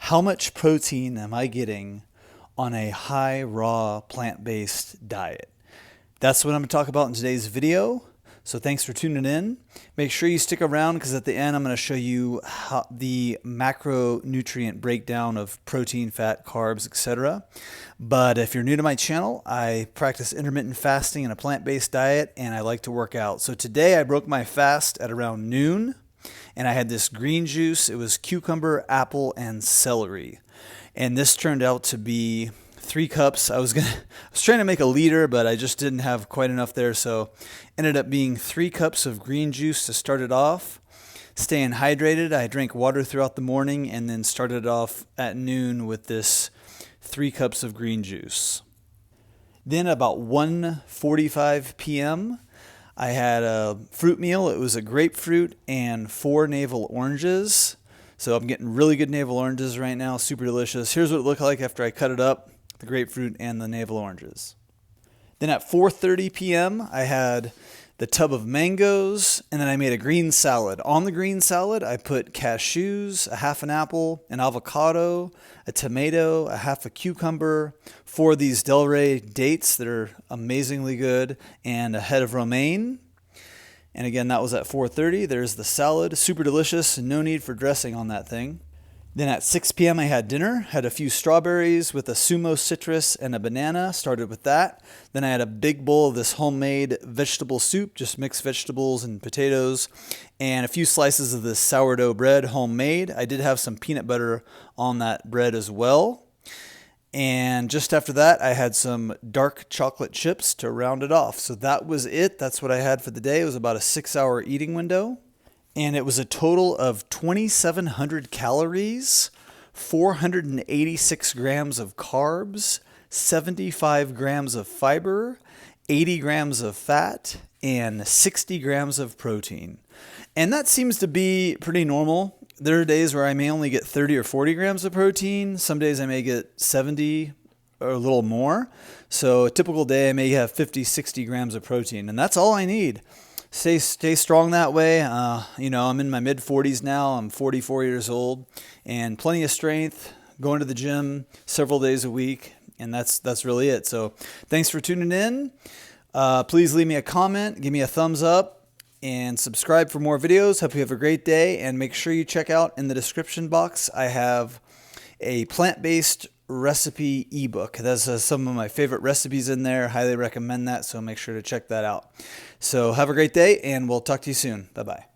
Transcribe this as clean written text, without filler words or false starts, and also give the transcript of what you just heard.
How much protein am I getting on a high raw plant-based diet? That's what I'm going to talk about in today's video. So thanks for tuning in. Make sure you stick around because at the end I'm going to show you how the macronutrient breakdown of protein, fat, carbs, etc. But if you're new to my channel, I practice intermittent fasting and a plant-based diet, and I like to work out. So today I broke my fast at around noon, and I had this green juice. It was cucumber, apple, and celery. And this turned out to be 3 cups. I was trying to make a liter, but I just didn't have quite enough there. So ended up being 3 cups of green juice to start it off. Staying hydrated. I drank water throughout the morning and then started off at noon with this 3 cups of green juice. Then about 1:45 p.m., I had a fruit meal. It was a grapefruit and 4 navel oranges. So I'm getting really good navel oranges right now. Super delicious. Here's what it looked like after I cut it up, the grapefruit and the navel oranges. Then at 4:30 p.m., I had the tub of mangoes, and then I made a green salad. On the green salad, I put cashews, a half an apple, an avocado, a tomato, a half a cucumber, 4 of these Delray dates that are amazingly good, and a head of romaine. And again, that was at 4:30. There's the salad, super delicious, no need for dressing on that thing. Then at 6 p.m. I had dinner, had a few strawberries with a sumo citrus and a banana, started with that. Then I had a big bowl of this homemade vegetable soup, just mixed vegetables and potatoes, and a few slices of this sourdough bread, homemade. I did have some peanut butter on that bread as well. And just after that, I had some dark chocolate chips to round it off. So that was it. That's what I had for the day. It was about a 6-hour eating window. And it was a total of 2,700 calories, 486 grams of carbs, 75 grams of fiber, 80 grams of fat, and 60 grams of protein. And that seems to be pretty normal. There are days where I may only get 30 or 40 grams of protein. Some days I may get 70 or a little more. So a typical day I may have 50, 60 grams of protein, and that's all I need. Stay strong that way. I'm in my mid-40s now. I'm 44 years old, and plenty of strength, going to the gym several days a week, and that's really it. So thanks for tuning in. Please leave me a comment, give me a thumbs up, and subscribe for more videos. Hope you have a great day, and make sure you check out in the description box. I have a plant-based recipe ebook. That's some of my favorite recipes in there. Highly recommend that, so make sure to check that out. So have a great day, and we'll talk to you soon. Bye-bye.